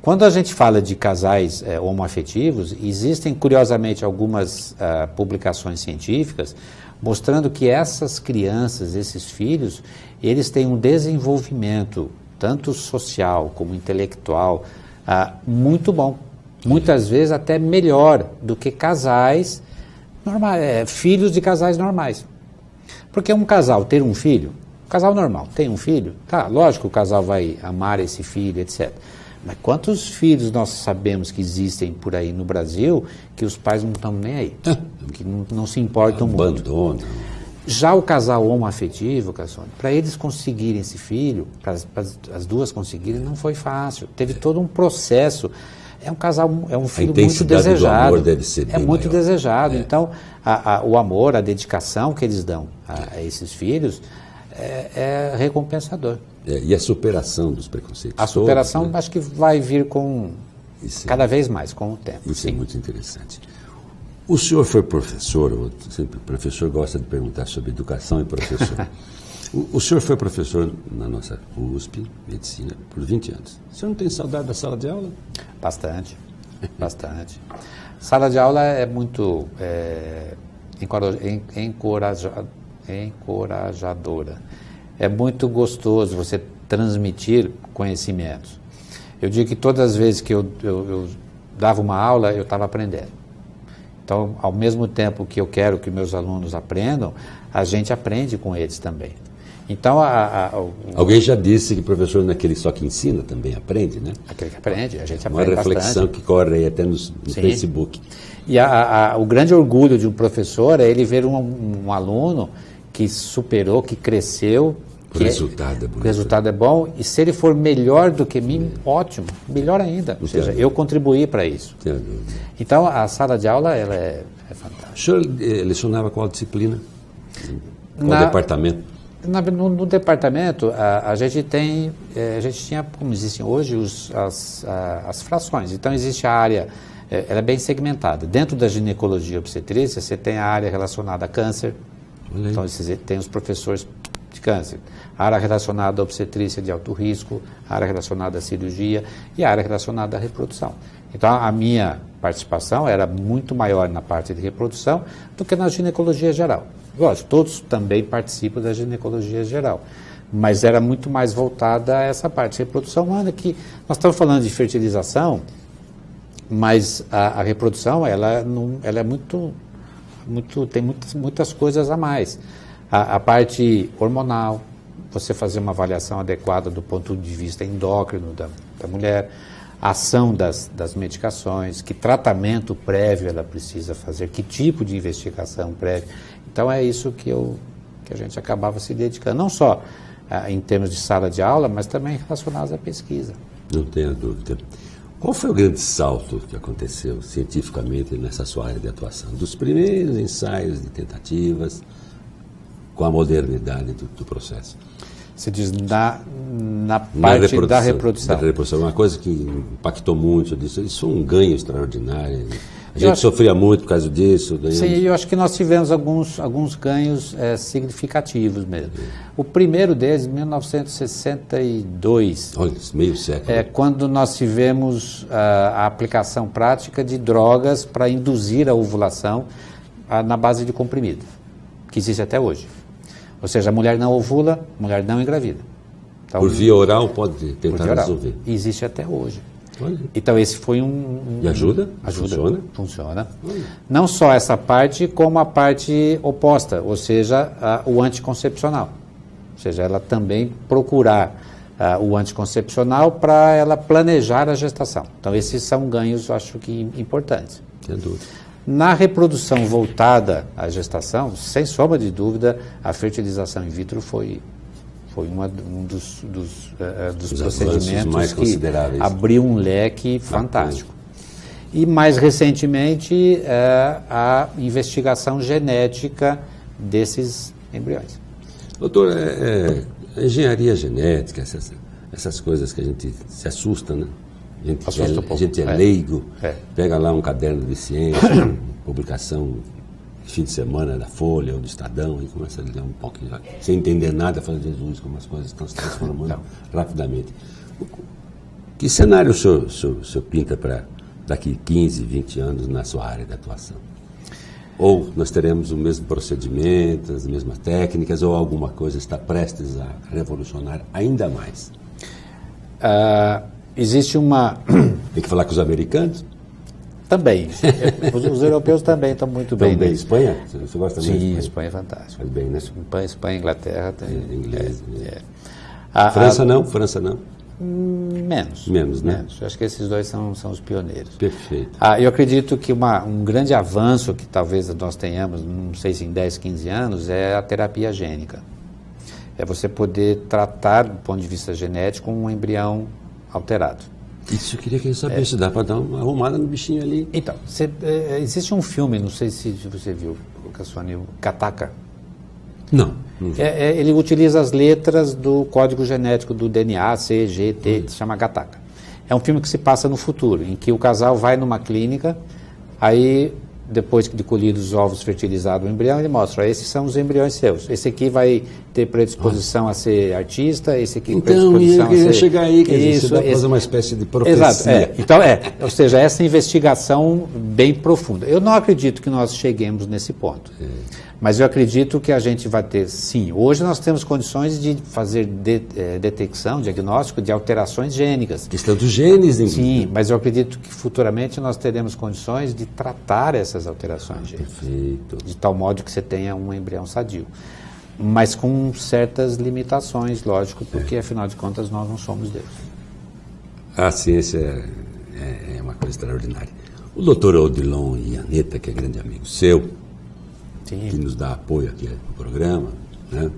Quando a gente fala de casais homoafetivos, existem, curiosamente, algumas publicações científicas mostrando que essas crianças, esses filhos, eles têm um desenvolvimento, tanto social como intelectual, muito bom. Muitas vezes até melhor do que casais normais, filhos de casais normais. Porque um casal ter um filho, casal normal, tem um filho, tá, lógico que o casal vai amar esse filho, etc. Mas quantos filhos nós sabemos que existem por aí no Brasil que os pais não estão nem aí, que não se importam muito. Abandonam. Já o casal homoafetivo, para eles conseguirem esse filho, para as duas conseguirem, não foi fácil. Teve todo um processo. É um casal, é um filho muito desejado. Do amor deve ser bem muito maior. Desejado. Então, o amor, a dedicação que eles dão a esses filhos é recompensador. E a superação dos preconceitos. A superação, acho que vai vir cada vez mais com o tempo. Isso é muito interessante. O senhor foi professor, sempre o professor gosta de perguntar sobre educação e professor. O senhor foi professor na nossa USP, Medicina, por 20 anos. O senhor não tem saudade da sala de aula? Bastante. Sala de aula é muito encorajadora. É muito gostoso você transmitir conhecimentos. Eu digo que todas as vezes que eu dava uma aula, eu estava aprendendo. Então, ao mesmo tempo que eu quero que meus alunos aprendam, a gente aprende com eles também. Então, alguém já disse que o professor não é aquele só que ensina, também aprende, né? Aquele que aprende, a gente aprende bastante. Uma reflexão que corre aí até no Facebook. E o grande orgulho de um professor é ele ver um aluno que superou, que cresceu. O resultado é bom. O resultado é bom, e se ele for melhor do que mim, ótimo, melhor ainda. Ou seja, eu contribuí para isso. Então, a sala de aula ela é fantástica. O senhor lecionava qual disciplina? Qual departamento? No departamento, a gente tinha, como existem hoje, as frações. Então, existe a área, ela é bem segmentada. Dentro da ginecologia e obstetrícia, você tem a área relacionada a câncer. Então, você tem os professores de câncer. A área relacionada à obstetrícia de alto risco, a área relacionada à cirurgia e a área relacionada à reprodução. Então, a minha participação era muito maior na parte de reprodução do que na ginecologia geral. Lógico, todos também participam da ginecologia geral, mas era muito mais voltada a essa parte de reprodução humana, que nós estamos falando de fertilização, mas a reprodução ela é tem muitas coisas a mais. A parte hormonal, você fazer uma avaliação adequada do ponto de vista endócrino da mulher, a ação das medicações, que tratamento prévio ela precisa fazer, que tipo de investigação prévia. Então é isso que a gente acabava se dedicando, não só em termos de sala de aula, mas também relacionados à pesquisa. Não tenha dúvida. Qual foi o grande salto que aconteceu cientificamente nessa sua área de atuação? Dos primeiros ensaios de tentativas com a modernidade do processo? Você diz na parte da reprodução. Da reprodução, uma coisa que impactou muito disso. Isso é um ganho extraordinário. A gente sofria muito por causa disso. Sim, eu acho que nós tivemos alguns ganhos significativos mesmo. O primeiro deles, em 1962. Olha, meio século. É quando nós tivemos a aplicação prática de drogas para induzir a ovulação na base de comprimido, que existe até hoje. Ou seja, a mulher não ovula, a mulher não engravida. Então, por via oral pode tentar resolver. Existe até hoje. Olha. Então esse foi E ajuda? Funciona? Funciona. Não só essa parte, como a parte oposta, ou seja, o anticoncepcional. Ou seja, ela também procurar o anticoncepcional para ela planejar a gestação. Então esses são ganhos, eu acho que importantes. Sem dúvida. Na reprodução voltada à gestação, sem sombra de dúvida, a fertilização in vitro foi um dos procedimentos mais que abriu um leque fantástico. E mais recentemente, a investigação genética desses embriões. Doutor, a engenharia genética, essas coisas que a gente se assusta, né? A gente é leigo, pega lá um caderno de ciência, publicação fim de semana da Folha ou do Estadão e começa a ler um pouquinho, sem entender nada, falando, Jesus, como as coisas estão se transformando rapidamente. Que cenário o senhor pinta para daqui 15, 20 anos na sua área de atuação? Ou nós teremos o mesmo procedimento, as mesmas técnicas, ou alguma coisa está prestes a revolucionar ainda mais? Existe uma... Tem que falar com os americanos? Também. Os europeus também estão muito bem. Também. Espanha? Você gosta muito de Espanha? Sim, Espanha é fantástico. Faz bem, né? Espanha, Inglaterra... Inglês. França não? França não? Menos. Menos, né? Menos. Eu acho que esses dois são os pioneiros. Perfeito. Eu acredito que um grande avanço que talvez nós tenhamos, não sei se em 10, 15 anos, é a terapia gênica. É você poder tratar, do ponto de vista genético, um embrião alterado. Isso eu queria que ele sabesse, se dá para dar uma arrumada no bichinho ali. Então, existe um filme, não sei se você viu, Cassoni, Gattaca. Não vi. Ele utiliza as letras do código genético do DNA, C, G, T, se chama Gattaca. É um filme que se passa no futuro, em que o casal vai numa clínica, aí, depois de colhidos os ovos fertilizados do embrião, ele mostra, esses são os embriões seus. Esse aqui vai ter predisposição a ser artista, esse aqui predisposição a ser... Então, chegar aí, quer dizer, você dá para fazer uma espécie de profecia. Exato, então ou seja, essa investigação bem profunda. Eu não acredito que nós cheguemos nesse ponto, mas eu acredito que a gente vai ter, sim, hoje nós temos condições de fazer detecção, diagnóstico de alterações gênicas. Questão dos genes, inclusive. Sim, mas eu acredito que futuramente nós teremos condições de tratar essas alterações gênicas. Perfeito. De tal modo que você tenha um embrião sadio. Mas com certas limitações, lógico, porque afinal de contas nós não somos Deus. A ciência é uma coisa extraordinária. O doutor Odilon Ianetta, que é grande amigo seu, sim, que nos dá apoio aqui no programa, né?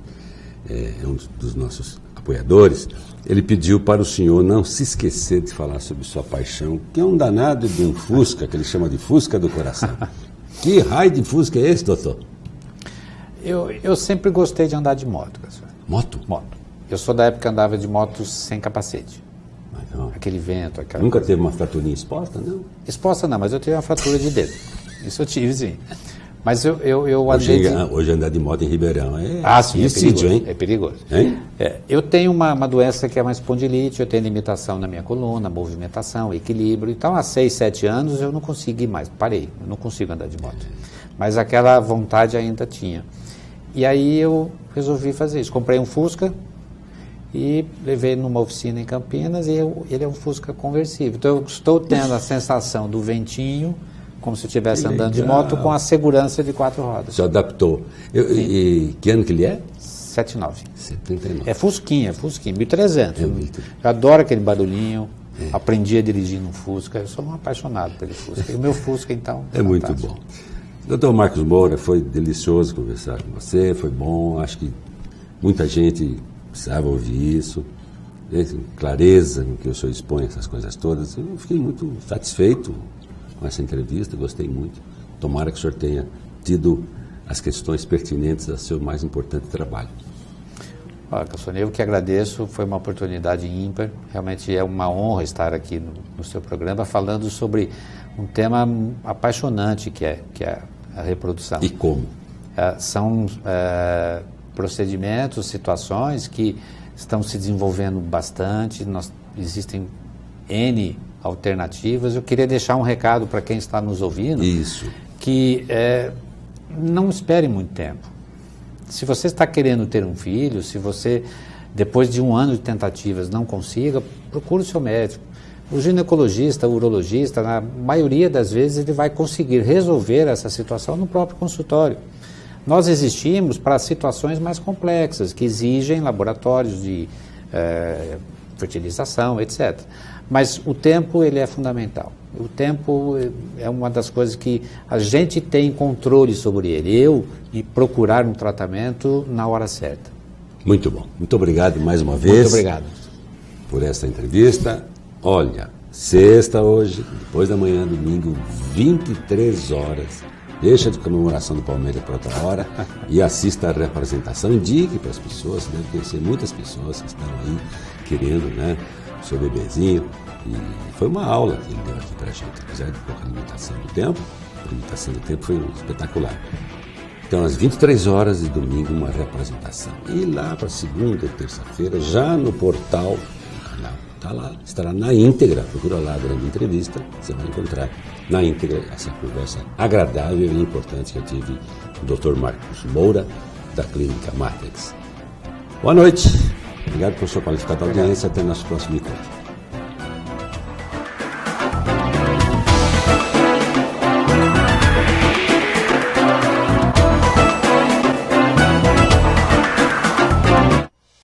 É um dos nossos apoiadores, ele pediu para o senhor não se esquecer de falar sobre sua paixão, que é um danado de um Fusca, que ele chama de Fusca do coração. Que raio de Fusca é esse, doutor? Eu sempre gostei de andar de moto, Moto? Moto. Eu sou da época que andava de moto sem capacete. Não. Aquele vento, aquela Nunca coisa. teve uma fraturinha exposta, não? Exposta não, mas eu tive uma fratura de dedo. Isso eu tive, sim. Mas eu andei Hoje andar de moto em Ribeirão é sim, suicídio, hein? É perigoso. Hein? Eu tenho uma doença que é uma espondilite, eu tenho limitação na minha coluna, movimentação, equilíbrio. Então, há 6, 7 anos eu não consegui mais, parei, eu não consigo andar de moto. Mas aquela vontade ainda tinha. E aí eu resolvi fazer isso. Comprei um Fusca e levei numa oficina em Campinas e ele é um Fusca conversível. Então, eu estou tendo a sensação do ventinho, como se eu estivesse andando de moto, com a segurança de 4 rodas. Se adaptou. E que ano que ele é? 79. 79. É Fusquinha, 1300. Eu adoro aquele barulhinho. Aprendi a dirigir num Fusca. Eu sou um apaixonado pelo Fusca. E o meu Fusca, então... É muito bom. Doutor Marcos Moura, foi delicioso conversar com você, foi bom. Acho que muita gente precisava ouvir isso. Clareza no que o senhor expõe, essas coisas todas. Eu fiquei muito satisfeito com essa entrevista, gostei muito. Tomara que o senhor tenha tido as questões pertinentes ao seu mais importante trabalho. Olha, Cassone, eu que agradeço, foi uma oportunidade ímpar, realmente é uma honra estar aqui no seu programa falando sobre um tema apaixonante que é a reprodução. E como? São procedimentos, situações que estão se desenvolvendo bastante, existem N alternativas. Eu queria deixar um recado para quem está nos ouvindo. Isso. Que não espere muito tempo. Se você está querendo ter um filho, se você, depois de 1 ano de tentativas, não consiga, procure o seu médico. O ginecologista, o urologista, na maioria das vezes, ele vai conseguir resolver essa situação no próprio consultório. Nós existimos para situações mais complexas, que exigem laboratórios de fertilização, etc. Mas o tempo, ele é fundamental. O tempo é uma das coisas que a gente tem controle sobre ele. E procurar um tratamento na hora certa. Muito bom. Muito obrigado mais uma vez. Muito obrigado. Por essa entrevista. Olha, sexta hoje, depois da manhã, domingo, 23 horas. Deixa de comemoração do Palmeiras para outra hora e assista a representação. Indique para as pessoas, você deve conhecer muitas pessoas que estão aí querendo, né, o seu bebezinho. E foi uma aula que ele deu aqui para a gente, apesar de pouca limitação do tempo. A limitação do tempo foi espetacular. Então, às 23 horas de domingo, uma representação. E lá para segunda e terça-feira, já no portal do canal, está lá, estará na íntegra. Procura lá a grande entrevista, você vai encontrar na íntegra essa conversa agradável e importante que eu tive com o Dr. Marcos Moura, da Clínica Matrix. Boa noite. Obrigado por sua qualificada audiência. Até nosso próximo encontro.